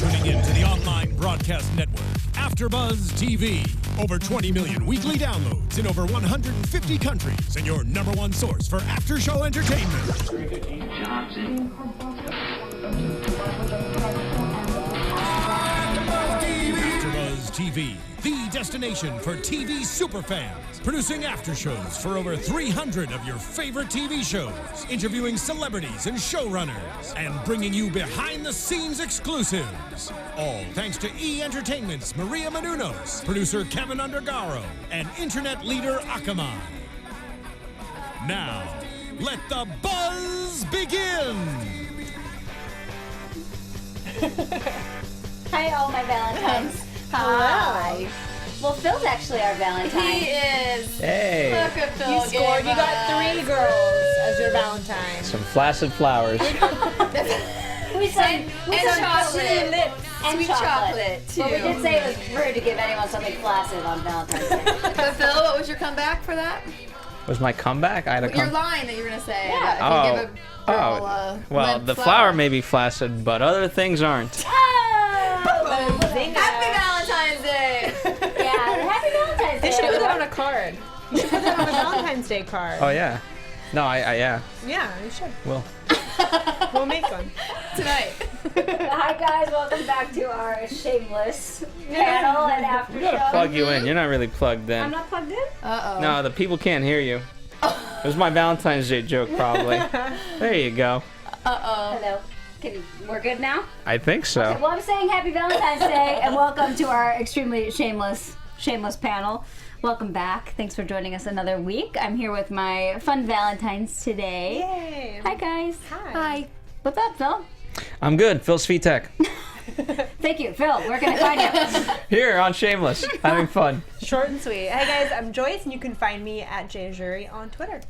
tuning in to the online broadcast network, AFTERBUZZ TV. Over 20 million weekly downloads in over 150 countries, and your #1 source for after-show entertainment. AFTERBUZZ TV, the destination for TV superfans, producing after-shows for over 300 of your favorite TV shows, interviewing celebrities and showrunners, and bringing you behind-the-scenes exclusives. All thanks to E! Entertainment's Maria Menounos, producer Kevin Undergaro, and internet leader Akamai. Now, let the buzz begin! Hi, all my Valentines. Hi. Well, Phil's actually our Valentine. He is. Hey. Look at Phil. You scored. You got 3 girls as your Valentine. Some flaccid flowers. We said chocolate. lips and Sweet chocolate, too. But we did say it was rude to give anyone something flaccid on Valentine's Day. But Phil, what was your comeback for that? Was my comeback? I had a Your line that you were going to say. Yeah. If you give a girl well, red the flower may be flaccid, but other things aren't. Happy Valentine's Day! Yeah, happy Valentine's Day. They should put that on a card. You should put that on a Valentine's Day card. Oh yeah. No, yeah. Yeah, you should. Well. We'll make one. Tonight. Hi, guys. Welcome back to our Shameless panel and after We gotta show. plug you in. You're not really plugged in. I'm not plugged in? Uh-oh. No, the people can't hear you. It was my Valentine's Day joke, probably. There you go. Uh-oh. Hello. We're good now? I think so. Okay, well, I'm saying happy Valentine's Day and welcome to our extremely shameless panel. Welcome back. Thanks for joining us another week. I'm here with my fun Valentines today. Yay. Hi, guys. Hi. What's up, Phil? I'm good. Phil Svitek. Thank you, Phil. Where can I find you? Here on Shameless. Having fun. Short and sweet. Hi, guys. I'm Joyce, and you can find me at JJ Ajouri on Twitter.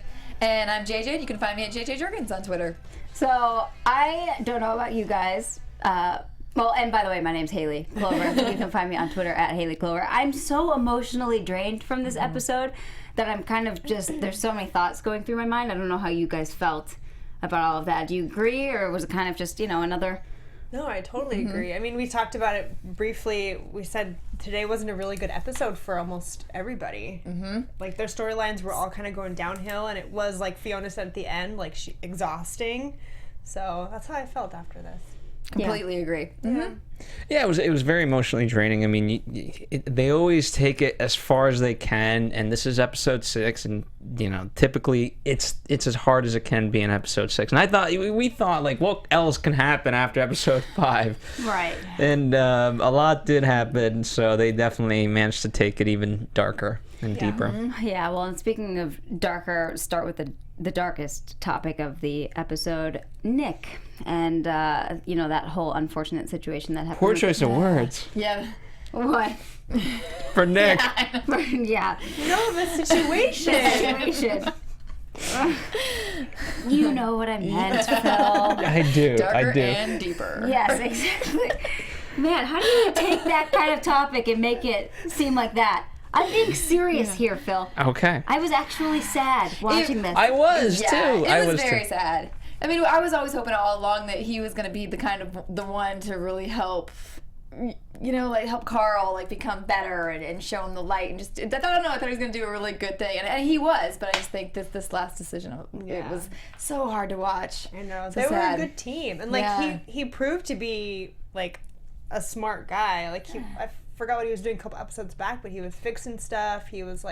And I'm JJ, and you can find me at JJ Jurgens on Twitter. So, I don't know about you guys. Well, and by the way, my name's Hayley Clover. You can find me on Twitter at Hayley Clover. I'm so emotionally drained from this episode that I'm kind of just, there's so many thoughts going through my mind. I don't know how you guys felt about all of that. Do you agree, or was it kind of just, another... No, I totally agree. I mean, we talked about it briefly. We said today wasn't a really good episode for almost everybody. Mm-hmm. Like, their storylines were all kind of going downhill, and it was, like Fiona said at the end, like, exhausting. So that's how I felt after this. Completely agree. Mm-hmm. Yeah, it was very emotionally draining. I mean, they always take it as far as they can, and this is episode 6, and typically it's as hard as it can be in episode 6. And we thought like, what else can happen after episode 5? Right. And a lot did happen, so they definitely managed to take it even darker and deeper. Mm-hmm. Yeah. Well, and speaking of darker, start with the darkest topic of the episode, Nick, and that whole unfortunate situation that happened. Poor choice of words. Yeah. What? For Nick. Yeah. No, the situation. You know what I meant, Phil. I do. Darker I do. and deeper. Yes, exactly. Man, how do you take that kind of topic and make it seem like that? I'm being serious here, Phil. Okay. I was actually sad watching this. I was Yeah, too. it I was was very too. sad. I mean, I was always hoping all along that he was going to be the kind of the one to really help, help Carl become better and show him the light, and just I thought he was going to do a really good thing, and he was. But I just think this last decision, it was so hard to watch. I know. So They sad. were a good team, and he proved to be like a smart guy. Like I forgot what he was doing a couple episodes back, but he was fixing stuff. He was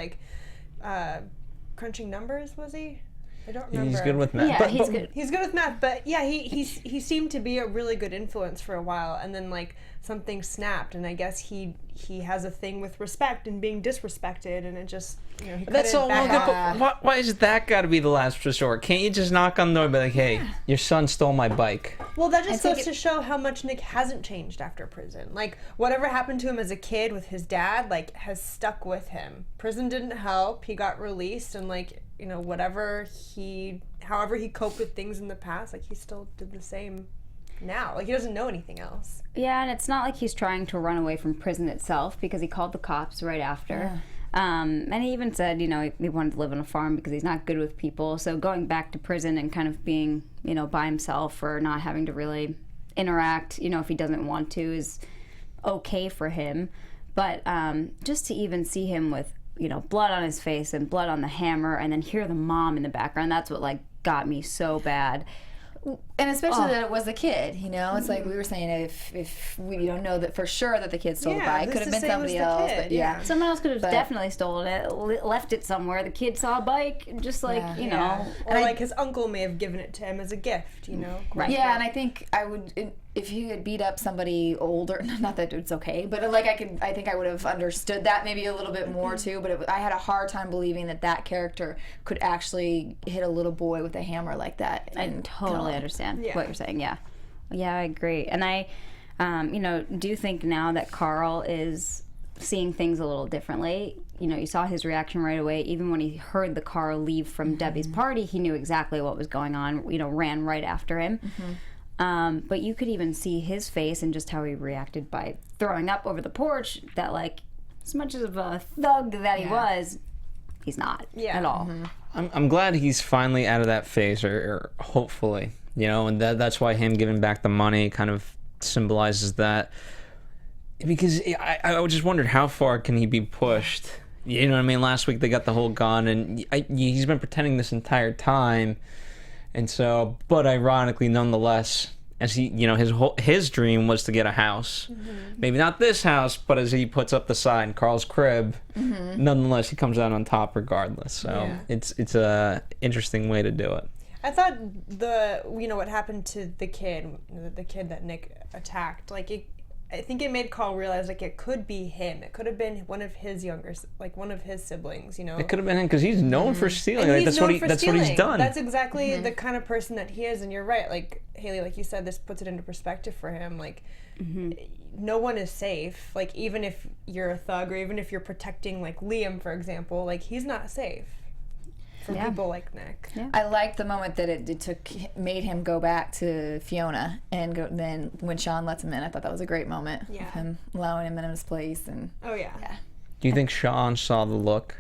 crunching numbers. Was he? I don't remember. He's good with math. Yeah, he's good. He's good with math, but yeah, he seemed to be a really good influence for a while, and then something snapped, and I guess he has a thing with respect and being disrespected, and it just he That's so couldn't long. back off. Why is that got to be the last resort? Can't you just knock on the door and be like, "Hey, your son stole my bike"? Well, that just think goes to show how much Nick hasn't changed after prison. Like, whatever happened to him as a kid with his dad, has stuck with him. Prison didn't help. He got released, and however he coped with things in the past, he still did the same now. He doesn't know anything else. Yeah, and it's not like he's trying to run away from prison itself, because he called the cops right after. Yeah. And he even said, he wanted to live on a farm because he's not good with people. So going back to prison and kind of being, by himself, or not having to really interact, you know, if he doesn't want to, is okay for him. But just to even see him with, you know, blood on his face and blood on the hammer, and then hear the mom in the background, that's what, like, got me so bad. And especially that it was the kid, you know? It's like we were saying, if we don't know that for sure that the kid stole the bike, it could have been somebody else. But someone else could have definitely stolen it, left it somewhere. The kid saw a bike, just like, you know. Or like his uncle may have given it to him as a gift, you know? Right. Yeah, and I think I would, if he had beat up somebody older, not that it's okay, but like I think I would have understood that maybe a little bit more too, but I had a hard time believing that character could actually hit a little boy with a hammer like that. I totally understand what you're saying, yeah, I agree. And I, you know, do think now that Carl is seeing things a little differently. You know, you saw his reaction right away. Even when he heard the car leave from Debbie's party, he knew exactly what was going on, you know, ran right after him. But you could even see his face and just how he reacted by throwing up over the porch, that, like, as much of a thug that he was, he's not at all. I'm glad he's finally out of that phase, or hopefully, you know, and that's why him giving back the money kind of symbolizes that. Because I just wondered, how far can he be pushed? You know what I mean? Last week they got the whole gun, and he's been pretending this entire time. And so, but ironically, nonetheless, as he, you know, his dream was to get a house. Maybe not this house, but as he puts up the sign, Carl's crib, nonetheless, he comes out on top regardless. So it's a interesting way to do it. I thought what happened to the kid that Nick attacked, like, I think it made Carl realize, like, it could be him. It could have been one of his one of his siblings, you know. It could have been him, because he's known for stealing. Like, that's what he's done. That's exactly the kind of person that he is, and you're right. Like, Hayley, like you said, this puts it into perspective for him. Like, no one is safe. Like, even if you're a thug, or even if you're protecting, like, Liam, for example, like, he's not safe for people like Nick. I liked the moment that it made him go back to Fiona, and then when Sean lets him in, I thought that was a great moment. Of him allowing him in his place. And Do you think Sean saw the look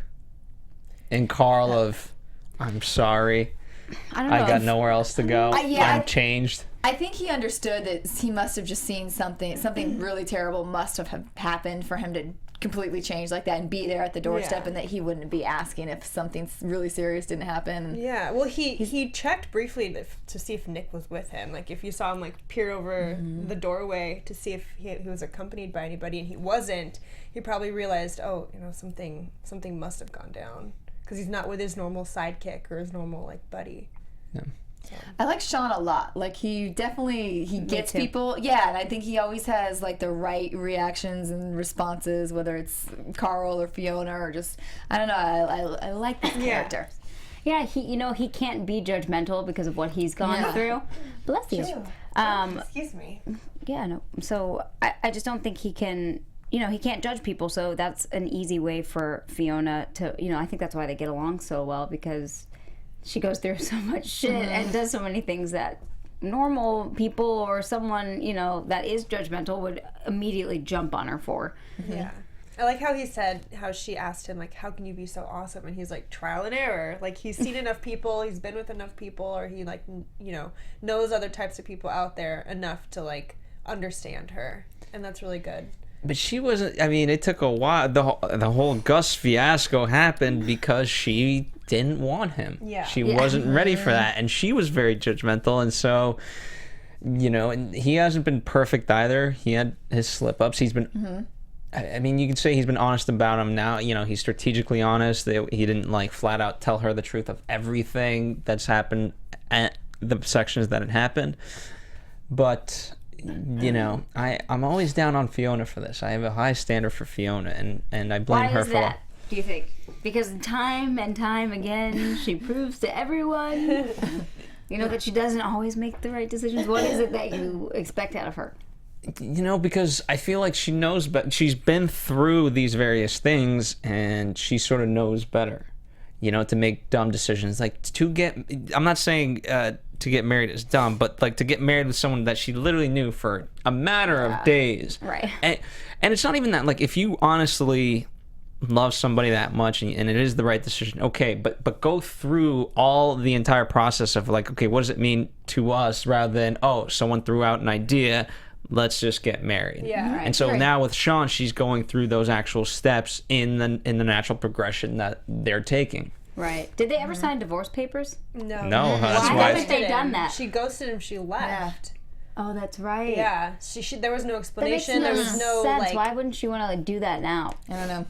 in Carl of, I'm sorry, I don't know. I got nowhere else to go. I'm changed. I think he understood that he must have just seen something really terrible must have happened for him to completely change like that and be there at the doorstep, and that he wouldn't be asking if something really serious didn't happen. Yeah, well, he checked briefly to see if Nick was with him. Like, if you saw him, like, peer over the doorway to see if he was accompanied by anybody, and he wasn't, he probably realized, oh, you know, something must have gone down, because he's not with his normal sidekick or his normal, like, buddy. Yeah. I like Sean a lot. Like, he gets people. Yeah, and I think he always has, like, the right reactions and responses, whether it's Carl or Fiona or just, I don't know. I like this character. Yeah, he can't be judgmental because of what he's gone through. Bless you. Excuse me. Yeah, no. So I just don't think he can. You know, he can't judge people, so that's an easy way for Fiona to. You know, I think that's why they get along so well, because she goes through so much shit and does so many things that normal people or someone, you know, that is judgmental would immediately jump on her for. Yeah. I like how he said, how she asked him, like, how can you be so awesome? And he's like, trial and error. Like, he's seen enough people, he's been with enough people, or he, like, you know, knows other types of people out there enough to, like, understand her. And that's really good. But she wasn't, I mean, it took a while. The whole Gus fiasco happened because she didn't want him. Yeah. She wasn't ready for that. And she was very judgmental. And so, you know, and he hasn't been perfect either. He had his slip-ups. He's been, I mean, you could say he's been honest about him now. You know, he's strategically honest. He didn't, like, flat out tell her the truth of everything that's happened at the sections that had happened. But, you know, I'm always down on Fiona for this. I have a high standard for Fiona, and I blame her for that, do you think? Because time and time again, she proves to everyone, you know, that she doesn't always make the right decisions. What is it that you expect out of her? You know, because I feel like she knows, but she's been through these various things, and she sort of knows better, you know, to make dumb decisions. Like, I'm not saying to get married is dumb, but, like, to get married with someone that she literally knew for a matter of days. Right. And it's not even that. Like, if you honestly love somebody that much and it is the right decision, okay, but go through all the entire process of like, okay, what does it mean to us, rather than, oh, someone threw out an idea, let's just get married. Yeah. Right. And so now with Sean, she's going through those actual steps in the natural progression that they're taking. Right. Did they ever sign divorce papers? No. No, that's Why why. haven't they done that? She ghosted him. She left. Oh, that's right. Yeah. She there was no That makes explanation. There was no sense. like. Why wouldn't she want to like do that now? I don't know.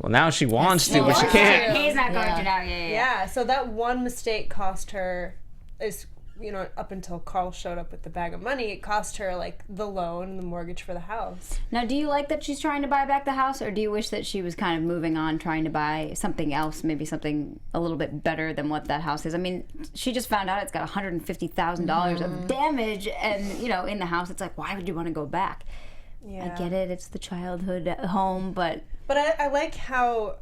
Well, now she wants to, but she wants can't. to. He's not going Yeah. to now. Yeah. Yeah. So that one mistake cost her. Is up until Carl showed up with the bag of money, it cost her like the loan and the mortgage for the house. Now, do you like that she's trying to buy back the house, or do you wish that she was kind of moving on, trying to buy something else, maybe something a little bit better than what that house is? I mean, she just found out it's got $150,000 of damage, and in the house, it's like, why would you want to go back? Yeah. I get it; it's the childhood home, but I like how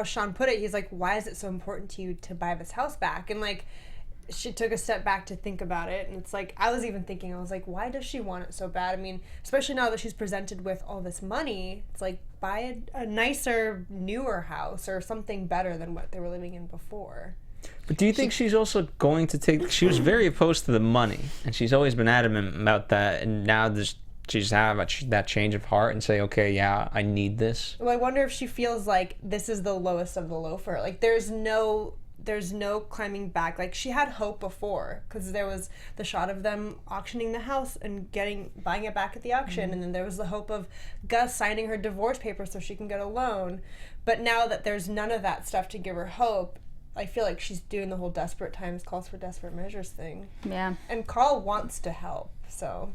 Sean put it. He's like, why is it so important to you to buy this house back? And like, she took a step back to think about it, and it's like, I was even thinking, I was like, why does she want it so bad? I mean, especially now that she's presented with all this money, it's like, buy a nicer, newer house or something better than what they were living in before. But do you think she's also going to take... She was very opposed to the money, and she's always been adamant about that, and now she's have that change of heart and say, okay, yeah, I need this. Well, I wonder if she feels like this is the lowest of the low for her. Like, there's no climbing back. Like, she had hope before, because there was the shot of them auctioning the house and buying it back at the auction, and then there was the hope of Gus signing her divorce papers so she can get a loan. But now that there's none of that stuff to give her hope, I feel like she's doing the whole desperate times calls for desperate measures thing. yeah. And Carl wants to help, so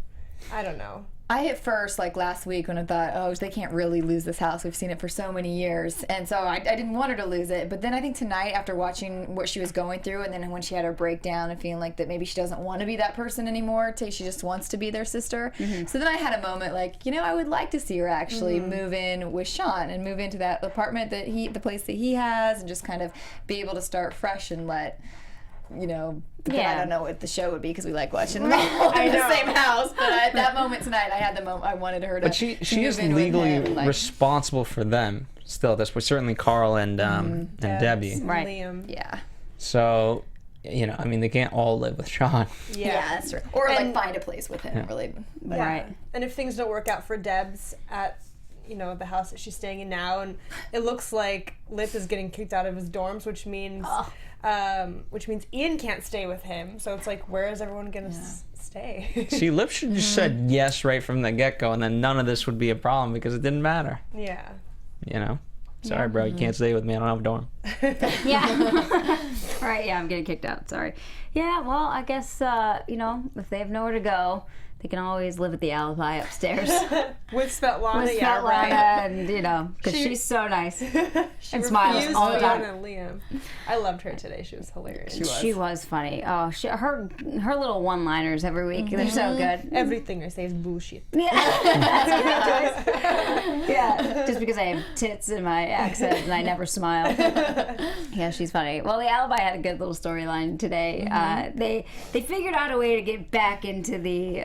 I don't know. I at first, like last week, when I thought, oh, they can't really lose this house. We've seen it for so many years. And so I didn't want her to lose it. But then I think tonight, after watching what she was going through, and then when she had her breakdown and feeling like that maybe she doesn't want to be that person anymore, she just wants to be their sister. So then I had a moment like, I would like to see her actually move in with Sean and move into that apartment the place that he has, and just kind of be able to start fresh and let... I don't know what the show would be, because we like watching them all in the same house. But at that moment tonight, I had the moment I wanted her to. But she move is in with legally him, like- responsible for them still. That's what certainly Carl and Debbie. Right. Liam. Yeah. So, I mean, they can't all live with Sean. Yeah, that's true. Or like find a place with him. Really. Yeah. Right. And if things don't work out for Debs at the house that she's staying in now, and it looks like Lip is getting kicked out of his dorms, which means Ian can't stay with him. So it's like, where is everyone gonna stay? See, Lip should just said yes right from the get-go, and then none of this would be a problem because it didn't matter. Yeah. Sorry, bro, you can't stay with me. I don't have a dorm. Yeah. Right, yeah, I'm getting kicked out. Sorry. Yeah, well, I guess, if they have nowhere to go, they can always live at the Alibi upstairs. With Svetlana, With yeah, Svetlana, right. and, because she's so nice. She and smiles refused all the time. Fiona and Liam. I loved her today. She was hilarious. She was funny. Oh, her little one-liners every week, they're so good. Everything I say is bullshit. Yeah, that's a good choice. Yeah, just because I have tits in my accent and I never smile. Yeah, she's funny. Well, the Alibi had a good little storyline today. They figured out a way to get back into the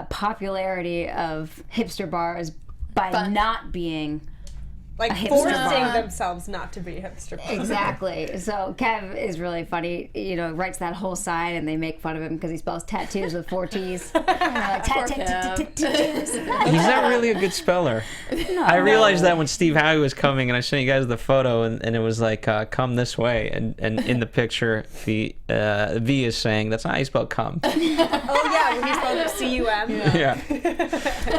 popularity of hipster bars by not being Like hipster forcing bar. themselves not to be hipster bars. exactly. So Kev is really funny. Writes that whole sign, and they make fun of him because he spells tattoos with 4 T's. And they're like, tattoos. He's not really a good speller. I realized that when Steve Howie was coming, and I sent you guys the photo, and it was like, come this way. And in the picture, V is saying, that's not how you spell come. Oh yeah, when you spelled it C-U-M. Yeah.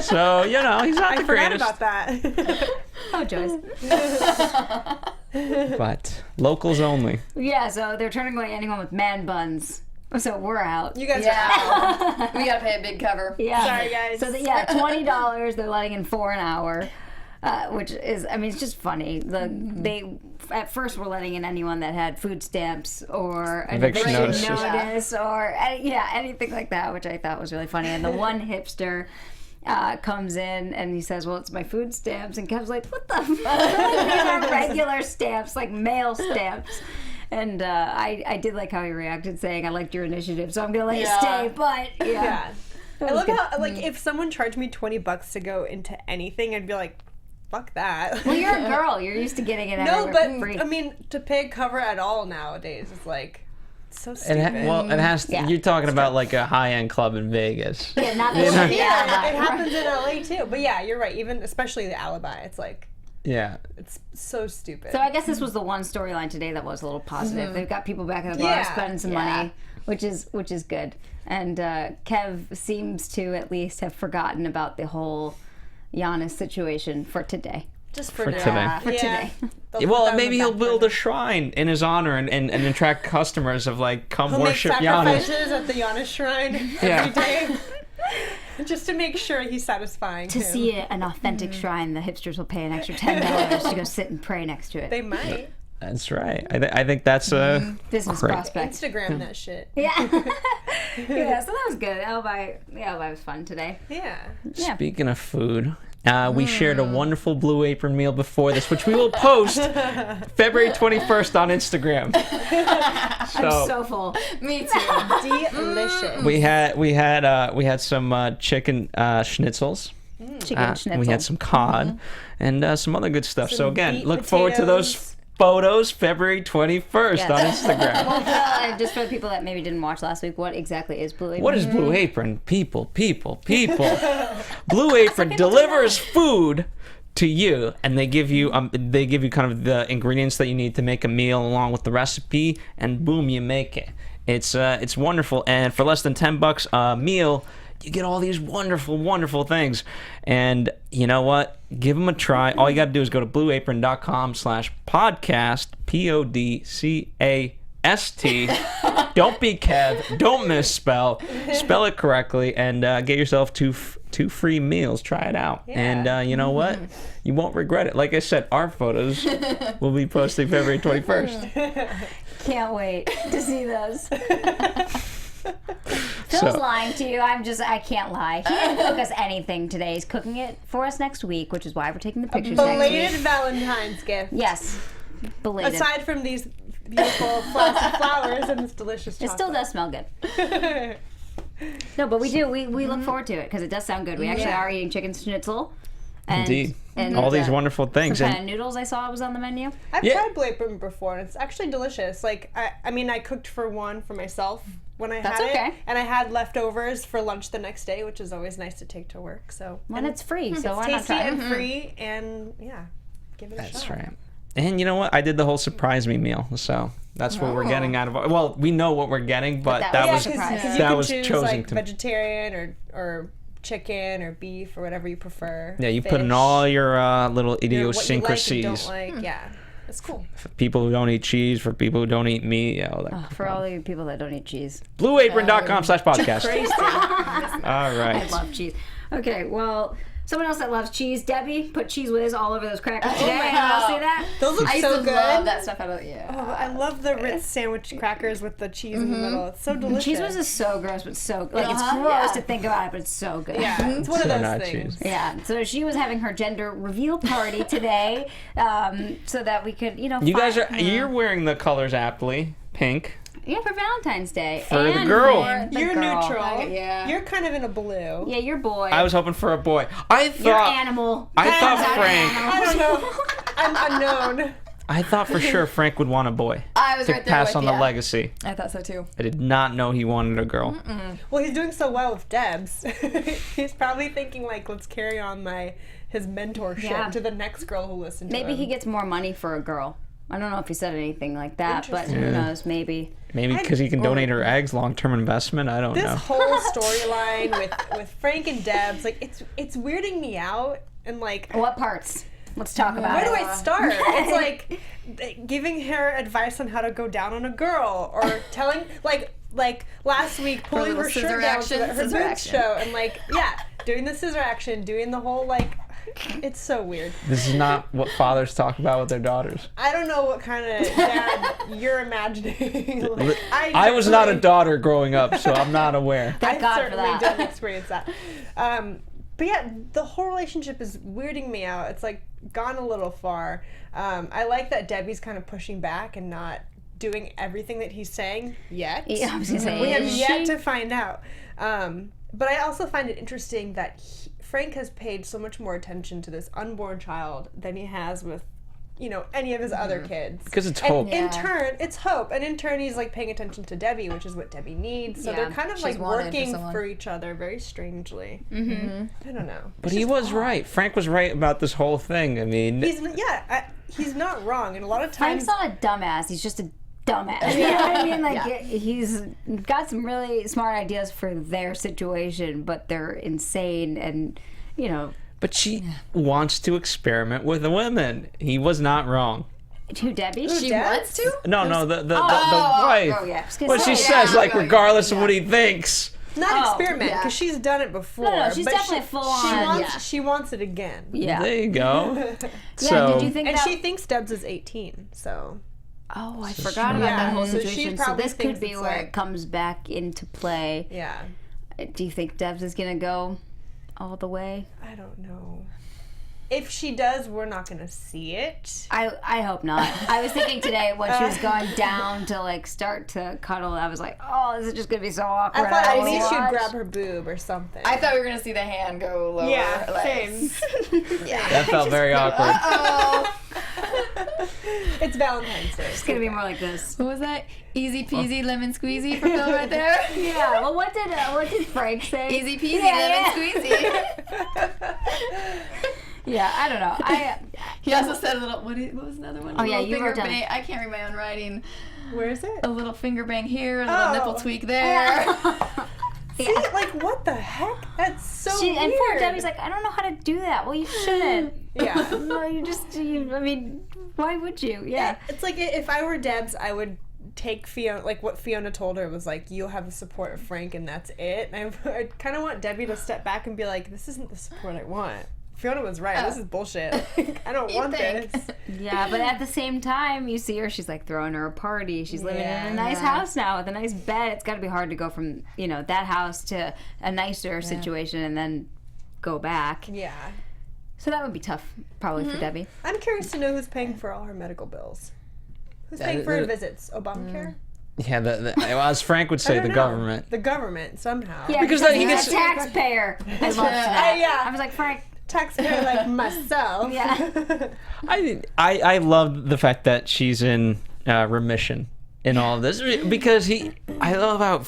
So, he's not I the forgot greatest. about that. Oh, Joyce. But locals only. Yeah, so they're turning away anyone with man buns. So we're out. You guys are out. We gotta pay a big cover. Yeah. Sorry, guys. So $20. They're letting in 4 an hour, which is, it's just funny. They at first were letting in anyone that had food stamps or an Eviction eviction notices. notice or anything like that, which I thought was really funny. And the one hipster comes in and he says, well, it's my food stamps. And Kev's like, what the fuck? These are regular stamps, like mail stamps. And I did like how he reacted, saying, I liked your initiative, so I'm going to let you stay. But, Yeah. I love how, like, if someone charged me $20 to go into anything, I'd be like, fuck that. Well, you're a girl. You're used to getting it No, everywhere but for free. I mean, to pay cover at all nowadays is like so It stupid. it has to, Yeah. you're talking about like a high-end club in Vegas. yeah, not the know? yeah, it happens in LA too. But yeah, you're right. Even especially the alibi, it's like Yeah. it's so stupid. So I guess this was the one storyline today that was a little positive. They've got people back at the bar Yeah. spending some money, which is good. And Kev seems to at least have forgotten about the whole Giannis situation for today. just for, For now. today. For today. They'll put Well, that on maybe the he'll back build burner. a shrine in his honor and attract customers of like, come He'll make worship Giannis. sacrifices at the Giannis shrine Yeah. every day. Just to make sure he's satisfying To him. see an authentic shrine, the hipsters will pay an extra $10 to go sit and pray next to it. They might. That's right. I think that's a Business great. prospect. Instagram that shit. Yeah. Yeah, so that was good. The alibi was fun today. Yeah. Yeah. Speaking of food, we shared a wonderful Blue Apron meal before this, which we will post February 21st on Instagram. I'm so full. Me too. Delicious. we had some chicken schnitzels. Chicken schnitzel. We had some cod and some other good stuff. So Some again, beet look forward to those potatoes. photos February 21st on Yes. Instagram. Well, just for the people that maybe didn't watch last week, what exactly is Blue Apron? What is Blue Apron? People. Blue Apron delivers food to you, and they give you kind of the ingredients that you need to make a meal along with the recipe, and boom, you make it. It's wonderful, and for less than $10 a meal, you get all these wonderful things. And you know what? Give them a try. All you got to do is go to blueapron.com/podcast, PODCAST. Don't be Kev. Don't misspell. Spell it correctly, and get yourself two free meals. Try it out. Yeah. And you know what? You won't regret it. Like I said, our photos will be posting February 21st. Can't wait to see those. Phil's So- lying to you. I can't lie. He didn't cook us anything today. He's cooking it for us next week, which is why we're taking the pictures next Belated week. Valentine's gift. Yes. Belated. Aside from these beautiful plastic flowers and this delicious It chocolate. still does smell good. No, but we do. We look forward to it because it does sound good. We actually Yeah. are eating chicken schnitzel. And, Indeed. And All these wonderful things. Some And kind of noodles I saw was on the menu. I've Yeah. tried Blue Apron before, and it's actually delicious. Like, I mean, I cooked for myself when I That's had okay. it, and I had leftovers for lunch the next day, which is always nice to take to work. So, When and it's free, so it's why not tasty try? and free, and yeah, give it a that's shot. right. And you know what? I did the whole surprise me meal, so that's what we're getting out of it. Well, we know what we're getting, but that that was was surprise. because you that can was choose chosen like to. vegetarian or chicken or beef or whatever you prefer. Yeah, you put in Fish. all your little Your- what you like and idiosyncrasies. don't like. Yeah, it's cool. For people who don't eat cheese, for people who don't eat meat, yeah, all that. For all you people that don't eat cheese. BlueApron.com/podcast. Crazy. All I right. love cheese. Okay, well, someone else that loves cheese, Debbie, put Cheese Whiz all over those crackers today. my Anyone else God. see that? Those look I used so to good. love that stuff. Yeah. Oh, I love the Ritz sandwich crackers with the cheese in the middle. It's so delicious. Cheese Whiz is so gross, but so like it's Uh-huh, gross yeah. to think about it, but it's so good. Yeah, it's one of So those not things. cheese. Yeah, so she was having her gender reveal party today, so that we could, You find- guys you're wearing the colors aptly. Pink. yeah, for Valentine's Day. For the and girl. for the You're girl. neutral. Yeah. You're kind of in a blue. Yeah, your boy. I was hoping for a boy. I Your thought animal. I thought That's Frank. I don't know. I'm unknown. I thought for sure Frank would want a boy I was to right there pass with on you. the legacy. I thought so too. I did not know he wanted a girl. Well, he's doing so well with Debs. He's probably thinking like, let's carry on his mentorship Yeah. to the next girl who listens. Maybe to he him. gets more money for a girl. I don't know if he said anything like that, but who Interesting. knows? Maybe. Maybe because he can donate her eggs, long-term investment. I don't This know. whole storyline with Frank and Debs, like it's weirding me out, and like What parts? Let's talk about where it. do I start? It's like giving her advice on how to go down on a girl, or telling like last week pulling little her scissor shirt down so action, that her scissor boobs action. show, and like doing the scissor action, doing the whole like. It's so weird. This is not what fathers talk about with their daughters. I don't know what kind of dad you're imagining. Like, I was not a certainly- daughter growing up, so I'm not aware. Thank I God for certainly that. didn't experience that. But yeah, the whole relationship is weirding me out. It's like gone a little far. I like that Debbie's kind of pushing back and not doing everything that he's saying yet. Yeah, I was gonna say, We have is yet she? to find out. But I also find it interesting that Frank has paid so much more attention to this unborn child than he has with, any of his other kids. Because it's hope. In turn, it's hope. And in turn, he's like paying attention to Debbie, which is what Debbie needs. So they're kind of like working for each other very strangely. I don't know. But he was right. Frank was right about this whole thing. I mean, he's not wrong. And a lot of times, Frank's not a dumbass. He's just a dumbass. You know what I mean? Like, he's got some really smart ideas for their situation, but they're insane and, But she wants to experiment with the women. He was not wrong. Who, Debbie? She wants to? No, the wife. Oh, yeah. Well, she says, regardless of what he thinks. not experiment, because she's done it before. No, she's definitely full on. She wants it again. Yeah. There you go. Did you think and that... she thinks Debs is 18, so... Oh, I forgot about that whole situation. So this could be where it comes back into play. Yeah. Do you think Debs is going to go all the way? I don't know. If she does, we're not going to see it. I hope not. I was thinking today when she was going down to start to cuddle, I was like, oh, this is just going to be so awkward. I thought at least she'd grab her boob or something. I thought we were going to see the hand go lower. Yeah, same. That felt very awkward. Uh-oh. It's Valentine's Day. It's going to be more like this. What was that? Easy peasy lemon squeezy for Phil right there? Yeah, well, what did Frank say? Easy peasy lemon squeezy. Yeah, I don't know. He also said a little, what was another one? Oh, yeah, you wrote down. I can't read my own writing. Where is it? A little finger bang here, a little nipple tweak there. See, like, what the heck? That's so weird. And poor Debbie's like, I don't know how to do that. Well, you shouldn't. Yeah. No, I mean, why would you? Yeah. It's like, if I were Debs, I would take Fiona, like what Fiona told her was like, you'll have the support of Frank and that's it. And I kind of want Debbie to step back and be like, this isn't the support I want. Fiona was right. This is bullshit. I don't want this. Yeah, but at the same time, you see her, she's like throwing her a party. She's living in a nice house now with a nice bed. It's got to be hard to go from, that house to a nicer situation and then go back. Yeah. So that would be tough, probably, for Debbie. I'm curious to know who's paying for all her medical bills. Who's paying for her visits? Obamacare? Yeah, as Frank would say, the government. The government, somehow. Yeah, because he gets a taxpayer. I love that. Yeah. I was like, Frank. Taxpayer like myself. Yeah. I love the fact that she's in remission in all of this because I love how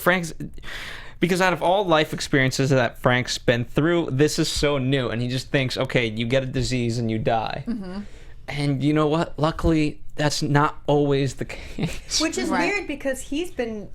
because out of all life experiences that Frank's been through, this is so new, and he just thinks, okay, you get a disease and you die. Mm-hmm. And you know what? Luckily, that's not always the case. Which is weird because he's been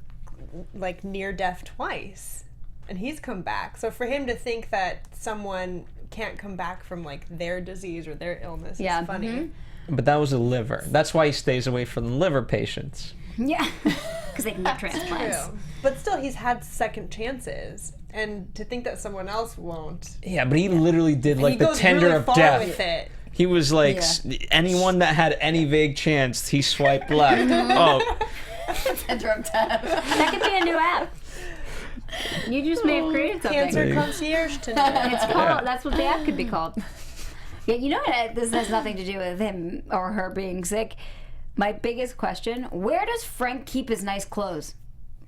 like near death twice, and he's come back. So for him to think that someone can't come back from like their disease or their illness is funny. Mm-hmm. But that was a liver. That's why he stays away from liver patients. Yeah. Because they can get transplants. True. But still, he's had second chances. And to think that someone else won't. Yeah, but he literally did And like he the goes tender really of far death. with it. He was like, anyone that had any vague chance, he swiped left. Tender of death. That could be a new app. You just may have created something. Cancer concierge tonight. It's called. That's what the app could be called. Yeah, you know what? This has nothing to do with him or her being sick. My biggest question: where does Frank keep his nice clothes?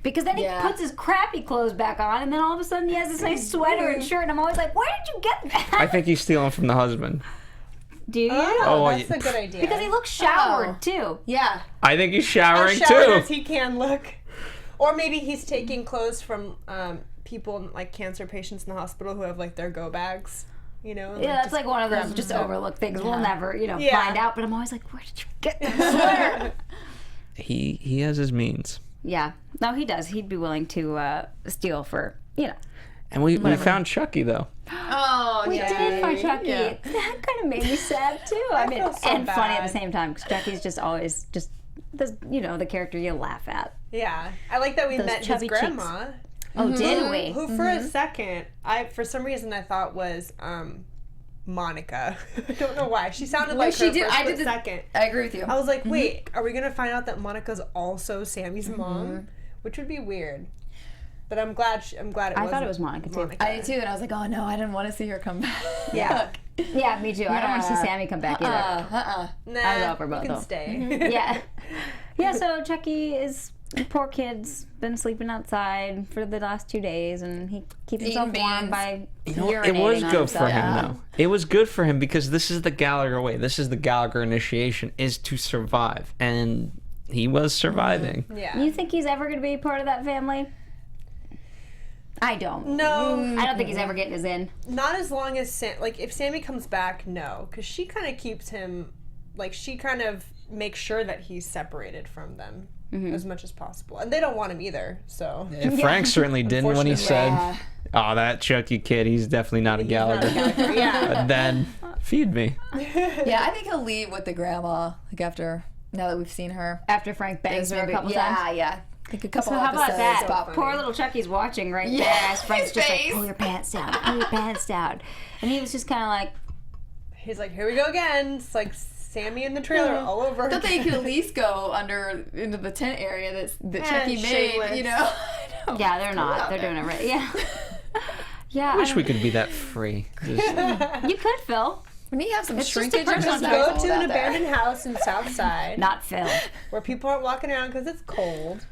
Because then he puts his crappy clothes back on, and then all of a sudden he has this nice sweater and shirt, and I'm always like, where did you get that? I think he's stealing from the husband. Do you? Oh, that's a good idea. Because he looks showered too. Yeah. I think he's showering as showered too. as he can look. Or maybe he's taking clothes from people, like cancer patients in the hospital who have like their go bags. Yeah, that's like one of those just overlooked things. We'll never, find out. But I'm always like, where did you get that sweater? He has his means. Yeah. No, he does. He'd be willing to steal for, And we found Chucky though. Oh, we did find Chucky. Yeah. That kind of made me sad too. I mean, and funny at the same time because Chucky's just always just the character you laugh at. Yeah, I like that we met his grandma. Cheeks. Oh, did we? Who for a second, for some reason I thought was Monica. I don't know why. She sounded like her for a second. I agree with you. I was like, wait, are we gonna find out that Monica's also Sammy's mom? Which would be weird. But I'm glad it was. I thought it was Monica too. I did too, and I was like, oh no, I didn't want to see her come back. Yeah. Yeah, me too. I don't want to see Sammy come back either. Nah, I love her both. You can stay. Yeah. Yeah, so Chucky is the poor kid's been sleeping outside for the last 2 days, and he keeps himself warm by urinating It was on good himself. for him, though. It was good for him because this is the Gallagher way. This is the Gallagher initiation, is to survive. And he was surviving. Yeah. You think he's ever going to be part of that family? I don't. No. I don't think he's ever getting his in. Not as long as if Sammy comes back, no, because she kind of keeps him, she kind of makes sure that he's separated from them as much as possible, and they don't want him either. So And Frank certainly didn't when he said, Yeah. "Oh, that Chucky kid, he's definitely not a Gallagher." yeah. But then feed me. Yeah, I think he'll leave with the grandma, now that we've seen her. After Frank bangs her a couple times. Yeah. I think a couple So how about episodes. that? Pop- Poor little Chucky's watching right Yeah, there as Frank's his just like, face. pull your pants down, pull your pants down. And he was just kind of like, He's like, here we go again. It's like Sammy in the trailer all over. I thought they could at least go into the tent area that Chucky made, Shameless. you know? I know. yeah, they're not. out They're there. doing it right. Yeah. Yeah. I wish we could be that free. Just- You could, Phil. When you have some It's just a shrinkage, personal just choice. Go to an abandoned house in South Side Not Phil. where people aren't walking around because it's cold,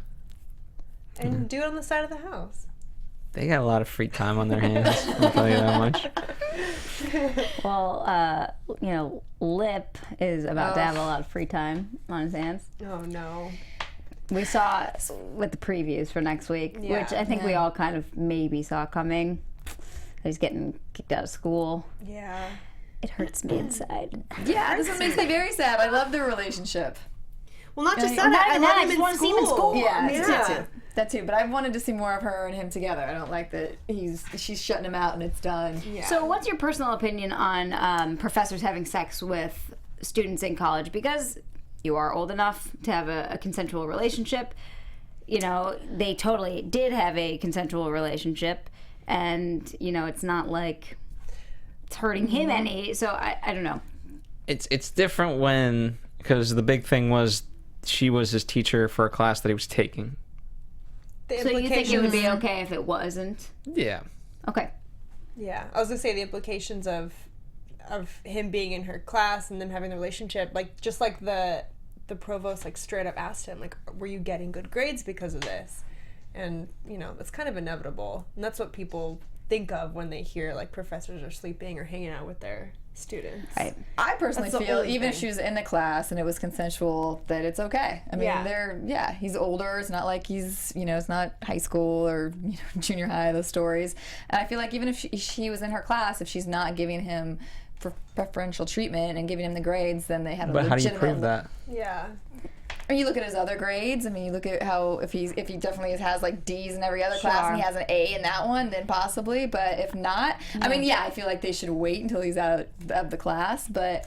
and do it on the side of the house. they got a lot of free time on their hands. I'll tell you that much. Well, Lip is about to have a lot of free time on his hands. Oh no. We saw with the previews for next week, Yeah. which I think we all kind of maybe saw coming. He's getting kicked out of school. Yeah. It hurts me inside. Yeah, this one makes me very sad. I love their relationship. Well, not just Not that. even I that, love I him just in wanna see him in school. Yeah, Yeah. that too. But I wanted to see more of her and him together. I don't like that she's shutting him out and it's done. Yeah. So, what's your personal opinion on professors having sex with students in college? Because you are old enough to have a consensual relationship. You know, they totally did have a consensual relationship, and it's not like it's hurting him any. So I don't know. It's different because the big thing was she was his teacher for a class that he was taking. the So you think it would be implications- okay if it wasn't? Yeah. Okay. Yeah, I was gonna say the implications of him being in her class and them having the relationship, just like the provost straight up asked him, were you getting good grades because of this? And it's kind of inevitable, and that's what people think of when they hear professors are sleeping or hanging out with their students. Right. I personally That's the feel only even if thing. she was in the class and it was consensual, that it's okay. I mean, Yeah. he's older. It's not like he's, it's not high school or junior high, those stories. And I feel like even if she was in her class, if she's not giving him preferential treatment and giving him the grades, then they have a But how do you legitimate. prove that? Yeah. I mean, you look at his other grades. I mean, you look at how if he definitely has D's in every other class and he has an A in that one, then possibly. But if not, I mean, I feel like they should wait until he's out of the class. But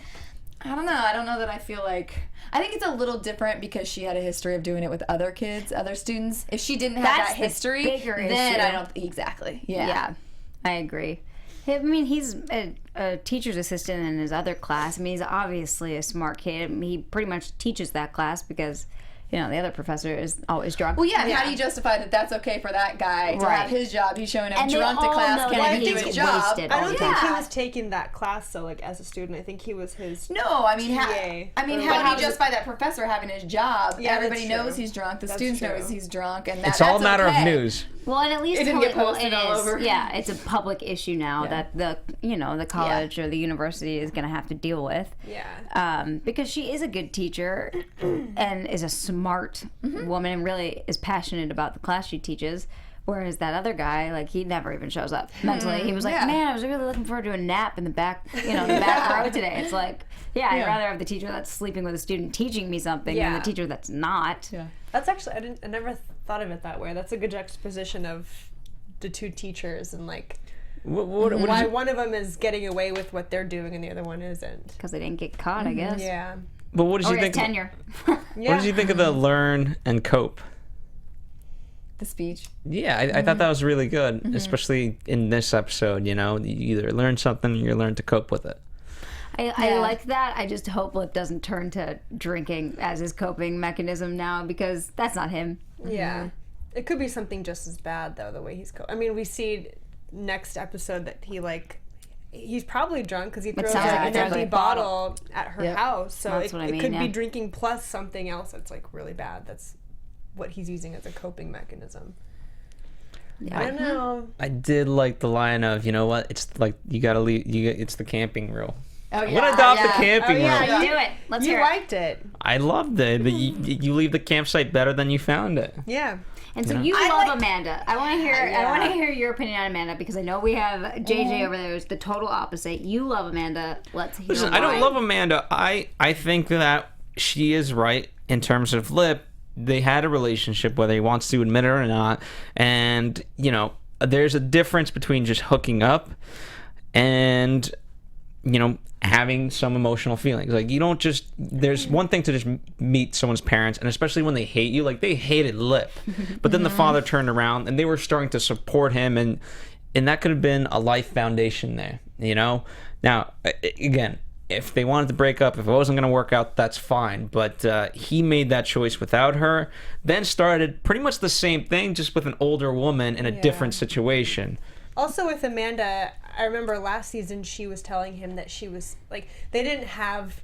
I don't know. I don't know that I feel like. I think it's a little different because she had a history of doing it with other kids, other students. If she didn't have That's that the history, bigger then issue. I don't exactly. Yeah. I agree. I mean, he's a teacher's assistant in his other class. I mean, he's obviously a smart kid. I mean, he pretty much teaches that class because, the other professor is always drunk. Well, yeah. How do you justify that that's okay for that guy to Right. have his job? He's showing up And they drunk to all class, know can't that even do he's his job. wasted I all don't the think he time. was taking that class though, as a student. I think he was his. No, I mean, TA. how But do how you does justify that professor having his job? Yeah, Everybody that's knows true. he's drunk. The That's students true. knows he's drunk, and It's all a that's matter okay. of news. Well, and at least It didn't get it posted all is. over. Yeah, it's a public issue now that the college or the university is going to have to deal with. Yeah. Because she is a good teacher and is a smart woman and really is passionate about the class she teaches. Whereas that other guy, he never even shows up mentally. He was like, yeah. man, I was really looking forward to a nap in the back, the back row today. It's like, I'd rather have the teacher that's sleeping with a student teaching me something than Yeah. the teacher that's not. Yeah. That's actually I never thought of it that way. That's a good juxtaposition of the two teachers and What is why it- one of them is getting away with what they're doing and the other one isn't. Because they didn't get caught, I guess. Yeah. but what did Or you his think? tenure. What did you think of the learn and cope? The speech. Yeah, I thought that was really good, especially in this episode. You either learn something or you learn to cope with it. I like that. I just hope Lip doesn't turn to drinking as his coping mechanism now because that's not him. Yeah. It could be something just as bad though, the way he's I mean, we see next episode that he's probably drunk because he throws sounds like he an throws empty a bottle at her Yep. house. So That's what I it mean, could yeah. be drinking plus something else that's really bad. That's what he's using as a coping mechanism. Yeah. I don't know. I did like the line of, you know what? It's like you gotta leave. It's the camping rule. Oh, I'm gonna adopt the camping rule. Do it. Let's You hear it. liked it. I loved it. That you leave the campsite better than you found it. Yeah. And so you love Amanda. I want to hear. I want to hear your opinion on Amanda because I know we have JJ over there who's the total opposite. You love Amanda. Let's hear. Listen, why. I don't love Amanda. I think that she is right in terms of Lip. They had a relationship, whether he wants to admit it or not, and you know, there's a difference between just hooking up and, you know, having some emotional feelings. Like, you don't just, there's one thing to just meet someone's parents, and especially when they hate you. Like, they hated Lip, but then the father turned around and they were starting to support him, and that could have been a life foundation there, you know. Now again, if they wanted to break up, if it wasn't going to work out, that's fine, but he made that choice without her, then started pretty much the same thing, just with an older woman in a different situation. Also with Amanda, I remember last season she was telling him that she was, like, they didn't have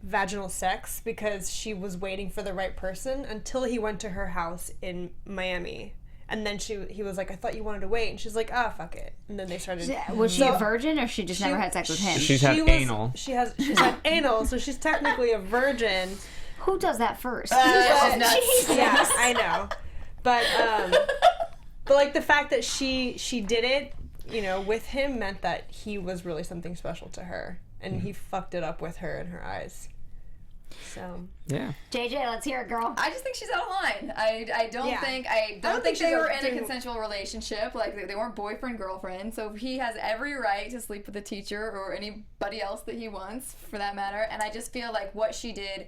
vaginal sex because she was waiting for the right person until he went to her house in Miami. And then he was like, I thought you wanted to wait. And she's like, fuck it. And then they started. Was she a virgin or she just never had sex with him? She's had anal. She's had anal, so she's technically a virgin. Who does that first? Yeah, I know. But like the fact that she did it, you know, with him meant that he was really something special to her, and he fucked it up with her in her eyes. So Yeah. JJ, let's hear it, girl. I just think she's out of line. I don't think they were in a consensual relationship. Like, they weren't boyfriend girlfriend. So he has every right to sleep with a teacher or anybody else that he wants, for that matter. And I just feel like what she did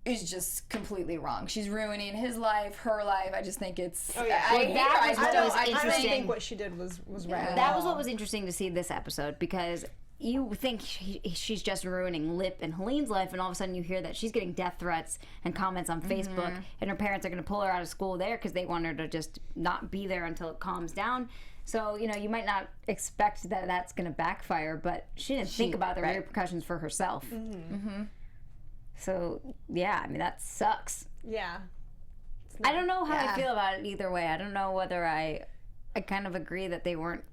is just completely wrong. She's ruining his life, her life. I just think it's. Well, I don't interesting. think what she did was right. That was what was interesting to see this episode, because you think she's just ruining Lip and Helene's life, and all of a sudden you hear that she's getting death threats and comments on Facebook, and her parents are going to pull her out of school there because they want her to just not be there until it calms down. So, you know, you might not expect that that's going to backfire, but she didn't think about the repercussions for herself. So, yeah, I mean, that sucks. Yeah. I don't know how I feel about it either way. I don't know whether I kind of agree that they weren't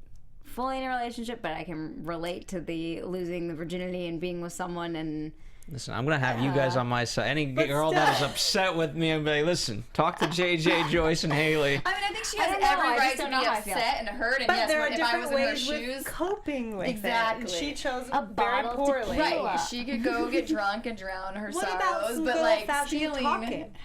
fully in a relationship, but I can relate to the losing the virginity and being with someone. And Listen, I'm going to have you guys on my side. Any girl that is upset with me, I'm going to be like, listen, talk to JJ, Joyce, and Hayley. I mean, I think she has every right to be upset and hurt. And But yes, there are if I was different in her ways shoes, with coping with Exactly. it. And she chose A very bottle of poorly. tequila. right? She could go get drunk and drown her What about sorrows, some but good like old-fashioned stealing. talking?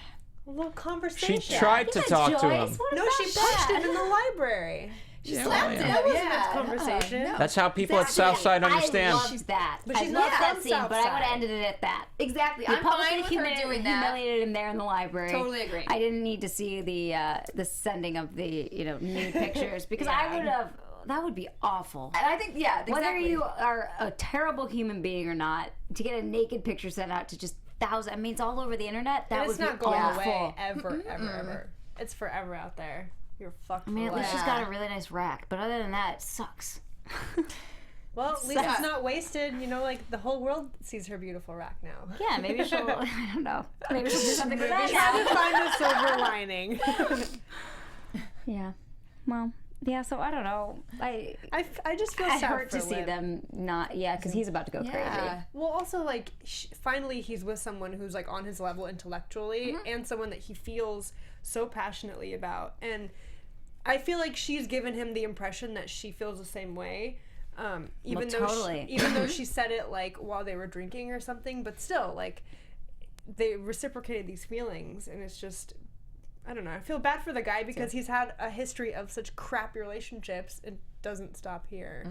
A little conversation. She tried to talk to him. No, she punched him in the library. She Yeah, slapped well, him. yeah. That wasn't Yeah, a conversation. no. That's how people at Southside understand. I loved that. But I she's loved not that from scene, but I would have Southside. ended it at that. Exactly. You I'm fine publicly with her doing that. humiliated him there in the library. Totally agree. I didn't need to see the sending of the nude pictures, because I would have. That would be awful. And I think, exactly. Whether you are a terrible human being or not, to get a naked picture sent out to just thousands, I mean, it's all over the internet. That And would it's not be going awful. away ever. It's forever out there. You're fucked. I mean, for at least life. she's got a really nice rack, but other than that, it sucks. Well, at least it's not wasted. You know, like the whole world sees her beautiful rack now. Yeah, maybe she'll. I don't know. Maybe she'll do something with that Try now. to find a silver lining. Yeah. Well, yeah. So I don't know. I just feel I sad hurt for to see Lip. them not. Yeah, because he's about to go crazy. Yeah. Well, also, like, finally he's with someone who's, like, on his level intellectually and someone that he feels so passionately about. And I feel like she's given him the impression that she feels the same way. Even though she said it, like, while they were drinking or something. But still, like, they reciprocated these feelings. And it's just, I don't know. I feel bad for the guy because he's had a history of such crappy relationships. It doesn't stop here.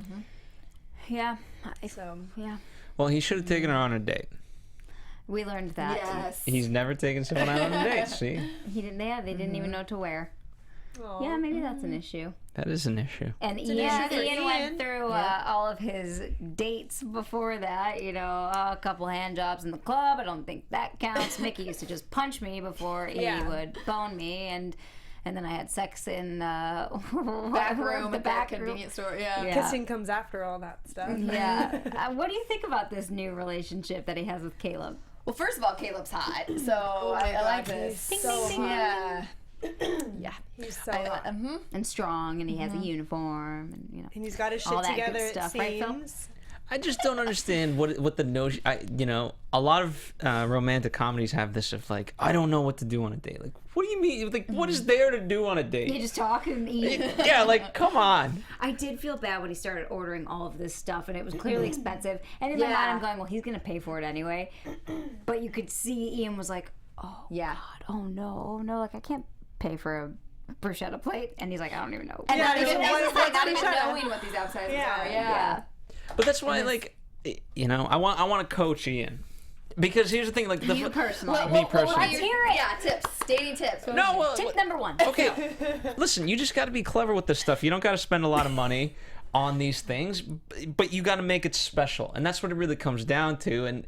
Yeah. So, Yeah. Well, he should have taken her on a date. We learned that. Yes. He's never taken someone out on a date, see? He didn't. Yeah, they didn't even know what to wear. aw. Yeah, maybe that's an issue. That is an issue. And an Ian issue for went Ian. through all of his dates before that. A couple hand jobs in the club. I don't think that counts. Mickey used to just punch me before he would bone me, and then I had sex in back room the at back that room. convenience store. Yeah. Yeah. Kissing comes after all that stuff. Yeah. What do you think about this new relationship that he has with Caleb? Well, first of all, Caleb's hot, so I like this. He's So so hot. Yeah. He's so hot. And strong, and he has a uniform, and you know. And he's got his all shit that good together, stuff, it right, Phil? seems. I just don't understand what the notion. A lot of romantic comedies have this of like, I don't know what to do on a date. Like, what do you mean? Like, what is there to do on a You date? just talk and eat. Yeah, like, come on. I did feel bad when he started ordering all of this stuff, and it was clearly expensive. And in my mind, I'm going, well, he's going to pay for it anyway. But you could see Ian was like, oh, Yeah. God, oh, no, like, I can't pay for a bruschetta plate. And he's like, I don't even know. And Yeah, not even, what- not even what- knowing what these outsizes Yeah. are. Yeah. But that's why, like, I want to coach Ian. Because here's the thing, like, You personally. me personally. Let's hear it. Yeah, tips. Dating tips. What No, would you- well, Tip number one. okay. Listen, you just got to be clever with this stuff. You don't got to spend a lot of money on these things, but you got to make it special, and that's what it really comes down to. And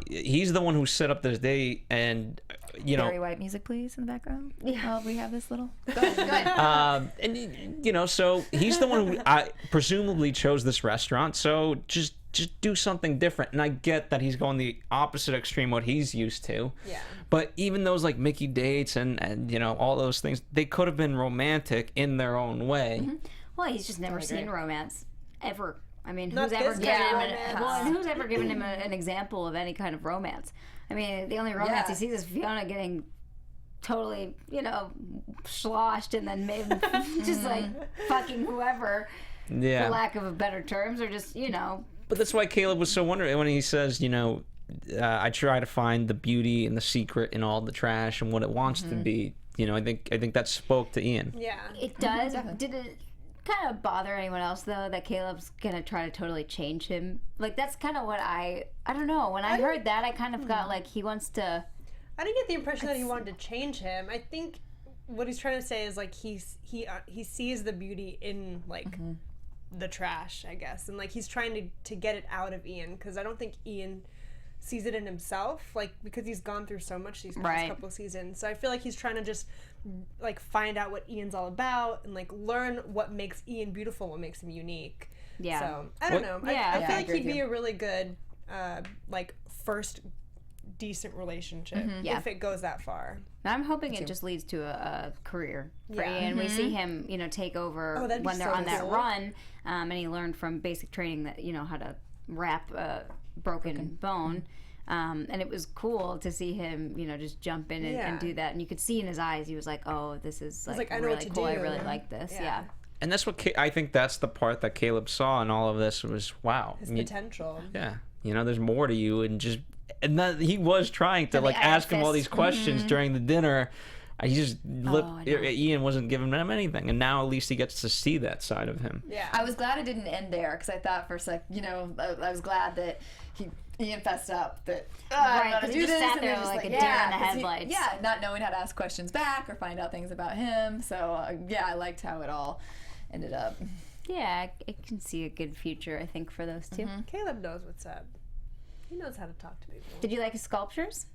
he's the one who set up this date, and Very white music, please, in the background. Yeah. We have this little. Go ahead. and so he's the one who I presumably chose this restaurant. So just do something different. And I get that he's going the opposite extreme what he's used to. Yeah. But even those like Mickey dates and all those things, they could have been romantic in their own way. Well, he's just never seen romance ever. I mean, Not who's ever this given him kind of romance. who's ever given him an example of any kind of romance? I mean, the only romance he sees is Fiona getting totally, sloshed and then maybe just like fucking whoever, Yeah. for lack of better terms, or just But that's why Caleb was so wondering when he says, I try to find the beauty and the secret in all the trash and what it wants to be. I think that spoke to Ian. Yeah. It does. Did it kind of bother anyone else though that Caleb's gonna try to totally change him? Like that's kind of what I don't know. When I heard that, I kind of got like he wants to. I didn't get the impression that he wanted to change him. I think what he's trying to say is like he sees the beauty in like the trash, I guess, and like he's trying to get it out of Ian, because I don't think Ian sees it in himself, like because he's gone through so much these past couple of seasons. So I feel like he's trying to just like find out what Ian's all about and like learn what makes Ian beautiful, what makes him unique. Yeah. So I don't know. I feel like agree he'd with be you. a really good like first decent relationship Yeah. if it goes that far. I'm hoping it just leads to a career for Yeah. Ian. We see him, take over Oh, that'd be when they're so on that cool. run, and he learned from basic training that how to wrap a broken bone. And it was cool to see him, just jump in and do that. And you could see in his eyes, he was like, "Oh, this is like I know really what to cool. I do." really like this." Yeah. And that's what I think that's the part that Caleb saw in all of this was, wow. His potential. Yeah. there's more to you, and that he was trying to like ask him all these questions during the dinner. He just Ian wasn't giving him anything, and now at least he gets to see that side of him. Yeah. I was glad it didn't end there, because I thought for a sec, I was glad that Ian fessed up that I'm Right, gonna 'cause do he just this, sat and there then just like a yeah, deer in the 'cause headlights. not knowing how to ask questions back or find out things about him. So I liked how it all ended up. Yeah, I can see a good future, I think, for those 2. Caleb knows what's up. He knows how to talk to people. Did you like his sculptures?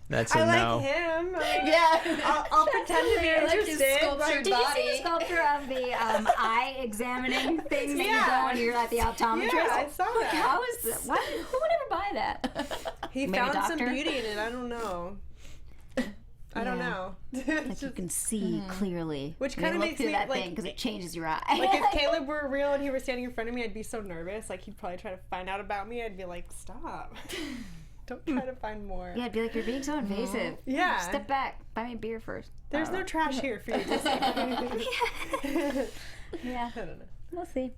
That's a I no. like him. I mean, Yeah. I'll pretend to be I like his interested. sculptured Did you see body. the sculpture of the eye examining things that you go when you're at the optometrist? Yeah, I saw that. How is that? Why? Who would ever buy that? He Maybe found some doctor? beauty in it. I don't know. I don't know. Like you can see clearly. Which when you kinda look makes through me, that like- thing because it changes your eye. Like if Caleb were real and he were standing in front of me, I'd be so nervous. Like he'd probably try to find out about me. I'd be like, stop. Don't try to find more. Yeah, I'd be like, you're being so invasive. Yeah. Step back. Buy me a beer first. There's no trash here for you to see. Yeah, I don't know. we'll see.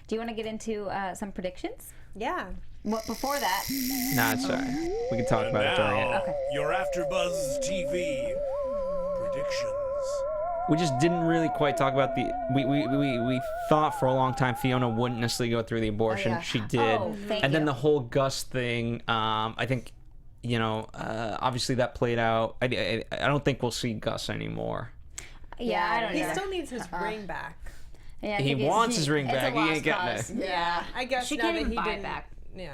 Do you want to get into some predictions? Yeah. What before that? Nah, it's alright. We can talk about it during it. Now, your AfterBuzz TV predictions. We just didn't really quite talk about the. We thought for a long time Fiona wouldn't necessarily go through the abortion. yeah. She did, Oh, thank and then you. the whole Gus thing. I think, obviously that played out. I don't think we'll see Gus anymore. Yeah, I don't He know. still needs his ring back. Yeah, I He think it's- wants his ring it's a back. He lost ain't getting cause. it. Yeah. I guess She now can't that even he buy it didn't. back. Yeah.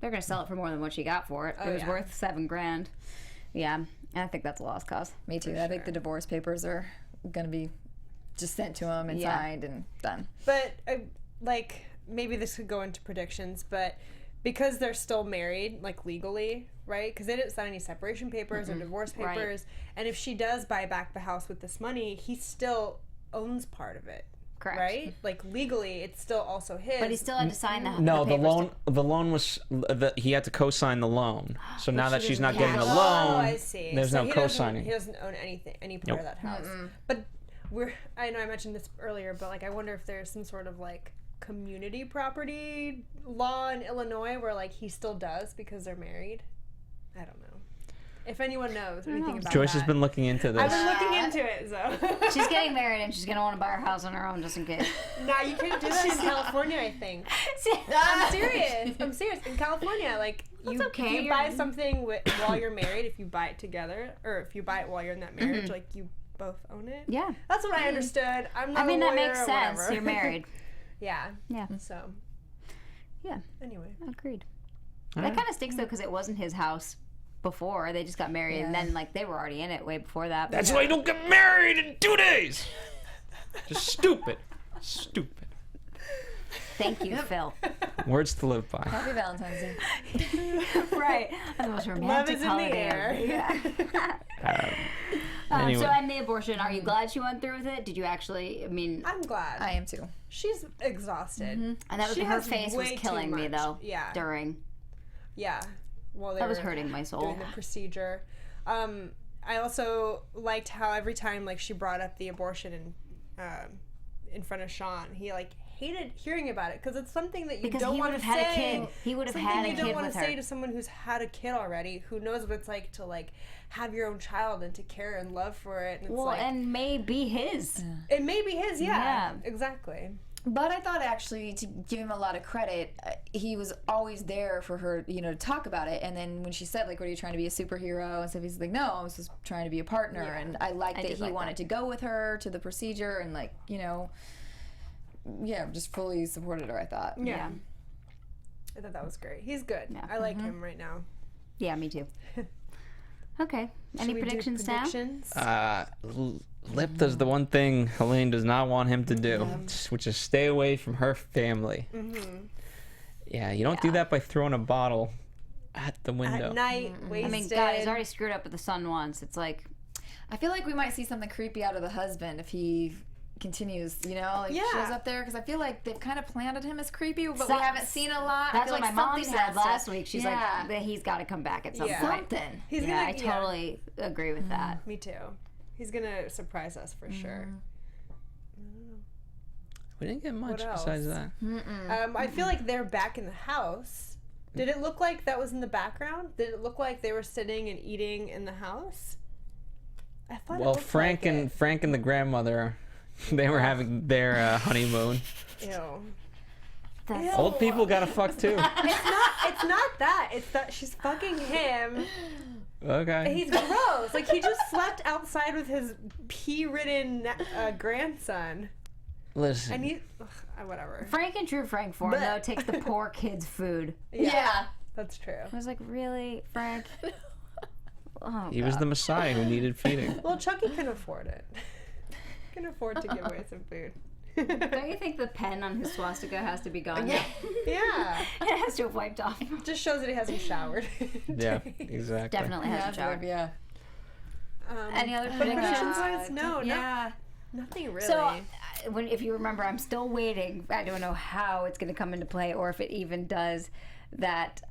They're gonna sell it for more than what she got for it. It was yeah. worth $7,000. Yeah, I think that's a lost cause. Me too. I think the divorce papers are going to be just sent to him and Yeah. signed and done. But maybe this could go into predictions, but because they're still married, like legally, right? Because they didn't sign any separation papers or divorce papers. And if she does buy back the house with this money, he still owns part of it. Correct. Right? Like legally, it's still also his. But he still had to sign the No, the papers loan was he had to co-sign the loan. So now that she's not getting the have. loan, I see. there's So no he co-signing. He doesn't own any part of that house. But I know I mentioned this earlier, but like I wonder if there's some sort of like community property law in Illinois where like he still does because they're married. I don't know. If anyone knows anything about Joyce that. has been looking into this. I've been looking into it, so. She's getting married and she's gonna want to buy her house on her own just in case. Nah, you can't do that in California, I think. I'm serious. I'm serious. In California, like, That's if okay. you buy something while you're married, if you buy it together, or if you buy it while you're in that marriage, like, you both own it. Yeah. That's what I understood. I'm not I mean, a that lawyer makes or sense. whatever. You're married. Yeah. Yeah. So, Yeah. anyway. Agreed. All That right. kind of stinks though because it wasn't his house before. They just got married and then like they were already in it way before that. That's why you don't get married in 2 days. Just stupid. Stupid. Thank you, Phil. Words to live by. Happy Valentine's Day. Right. The most Love romantic is in the holiday air. ever. Anyway. So and the abortion, are you glad she went through with it? Did you actually, I mean, I'm glad. I am too. She's exhausted. and that was she her has face was way too killing me much. though. Yeah. During. Yeah. Well, That was hurting my soul. Doing the procedure. I also liked how every time like she brought up the abortion in front of Sean, he like hated hearing about it because it's something that you Because don't he want would to have say. had a kid. He would have Something had a you don't kid want with to her. say to someone who's had a kid already, who knows what it's like to like have your own child and to care and love for it. And it's Well, like, and may be his. it may be his, yeah. Yeah. Exactly. But I thought actually, to give him a lot of credit, he was always there for her, you know, to talk about it. And then when she said, like, what are you trying to be, a superhero? And stuff, he's like, no, I was just trying to be a partner. Yeah. And I liked that did he like wanted that. to go with her to the procedure and, like, you know, yeah, just fully supported her, I thought. Yeah. I thought that was great. He's good. Yeah. I like him right now. Yeah, me too. Okay. Any Should we do predictions now? predictions? Lip does the one thing Helene does not want him to do, which is stay away from her family. Yeah, you don't do that by throwing a bottle at the window. At night, I wasted. mean, God, he's already screwed up with the son once. It's like, I feel like we might see something creepy out of the husband if he continues, you know, like Yeah. shows up there, because I feel like they've kind of planted him as creepy, but So- we haven't seen a lot. I that's feel what like my mom something said has to- last week. She's yeah. like, that he's got to come back at some Yeah. point. something. He's Yeah, I gonna, yeah. totally agree with that. Me too. He's gonna surprise us for sure. We didn't get much What else? besides that. I feel like they're back in the house. Did it look like that was in the background? Did it look like they were sitting and eating in the house? I thought. Well, it looked Frank like and Frank and the grandmother, they were having their honeymoon. it. Ew. That's, Old people gotta fuck too. It's not that. It's that she's fucking him. Okay. He's gross. Like he just slept outside with his pee-ridden grandson, Listen. and he, whatever. Frank in true Frank form, But- though, takes the poor kid's food. Yeah. That's true. I was like, really, Frank? Oh, He was the Messiah who needed feeding. Well, Chucky can afford it. Can afford to give away some food. Don't you think the pen on his swastika has to be gone? Yeah. Yeah. It has to have wiped off. Just shows that he hasn't showered. Yeah, exactly. Definitely hasn't showered. Yeah. Any other predictions? predictions? Wise? No, Yeah. nothing really. So, if you remember, I'm still waiting. I don't know how it's going to come into play, or if it even does. That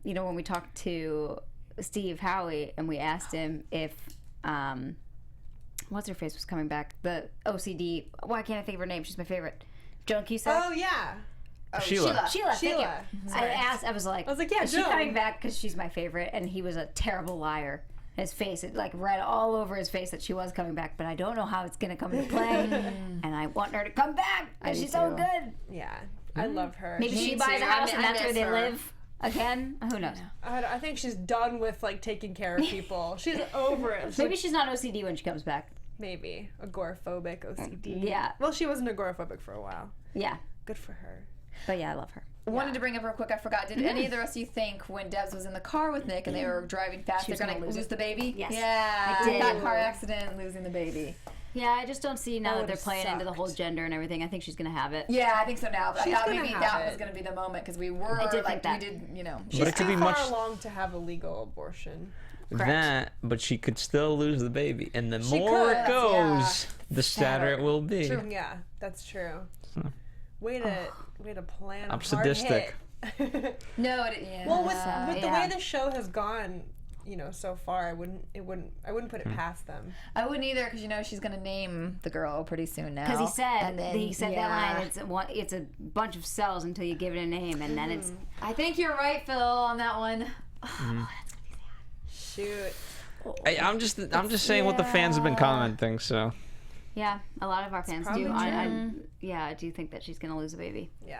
you know, when we talked to Steve Howie and we asked him if what's her face was coming back, the OCD. Why can't I think of her name? She's my favorite. Joan Cusack. oh yeah. Sheila. Sheila. Thank you. Sheila. I asked. I was like, I was like, yeah, is she Joan. coming back because she's my favorite? And he was a terrible liar. His face, it like read all over his face that she was coming back, but I don't know how it's gonna come into play. And I want her to come back because do she's so too. good. Yeah, I love her. Maybe Me she buys too. a house I and that's where miss they her. live again. Who knows? I think she's done with like taking care of people. She's over it. Maybe she's not OCD when she comes back. Maybe agoraphobic OCD. Yeah. Well, she wasn't agoraphobic for a while. Yeah, Good for her. but yeah, I love her. Wanted to bring up real quick, I forgot. Did any of the rest of you think when Debs was in the car with Nick and they were driving fast, She they're was going to gonna lose lose it. the baby? Yes. Yeah. I did. That car accident, losing the baby. Yeah, I just don't see now That that they're would've playing into the whole sucked. gender and everything. I think she's gonna have it. Yeah, I think so now. But I She's thought gonna maybe have that it. was going to be the moment because we were I did like, think that. we did, you know. But it could be Too much far along to have a legal abortion. that, but she could still lose the baby. And the She more could, it goes, the sadder Sadder. it will be. Yeah, that's true. Way to plan. I'm a hard sadistic. hit. No, yeah. Well, with the yeah. way the show has gone, so far, I wouldn't put it past them. I wouldn't either because you know she's going to name the girl pretty soon now. Because he said And then, that line. It's a bunch of cells until you give it a name, and then it's. I think you're right, Phil, on that one. Shoot. I'm just saying what the fans have been commenting. So Yeah, a lot of our fans probably do. I do think that she's gonna lose a baby. Yeah.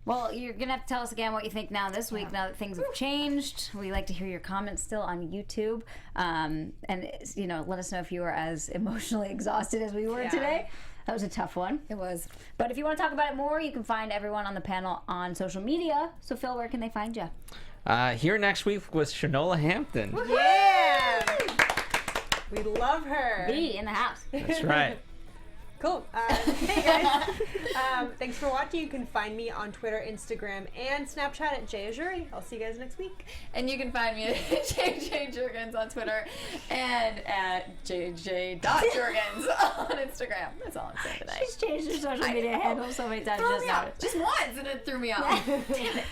Well, you're gonna have to tell us again what you think now this week. Now that things have changed, we like to hear your comments still on YouTube, and let us know if you were as emotionally exhausted as we were Yeah. today. That was a tough one. It was. But if you want to talk about it more, you can find everyone on the panel on social media. So Phil, where can they find you? here next week with Shanola Hampton. Yeah. We love her. Be in the house. That's right. Cool. Hey guys. Thanks for watching. You can find me on Twitter, Instagram, and Snapchat at JJ Ajouri. I'll see you guys next week. And you can find me at JJ Jurgens on Twitter and at JJ.Jurgens on Instagram. That's all I'm saying today. She's changed her social media handle so many times Threw just me now. off. Just once and it threw me off. Damn it.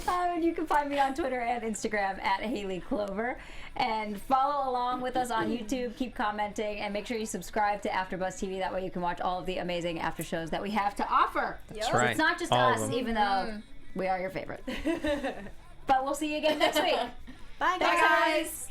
And you can find me on Twitter and Instagram at Hayley Clover. And follow along with us on YouTube. Keep commenting and make sure you subscribe to AfterBuzz TV. That way you can watch all of the amazing after shows that we have to offer. That's right. It's not just All of us, them. even though we are your favorite. But we'll see you again next week. Bye, Bye, guys.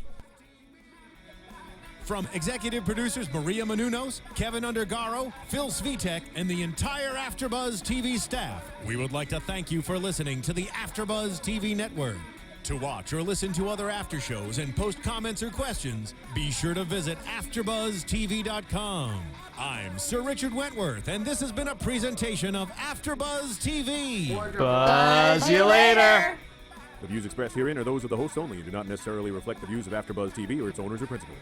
From executive producers Maria Menounos, Kevin Undergaro, Phil Svitek, and the entire AfterBuzz TV staff, we would like to thank you for listening to the AfterBuzz TV network. To watch or listen to other after shows and post comments or questions, be sure to visit AfterBuzzTV.com. I'm Sir Richard Wentworth, and this has been a presentation of AfterBuzz TV. Buzz you later. The views expressed herein are those of the hosts only and do not necessarily reflect the views of AfterBuzz TV or its owners or principals.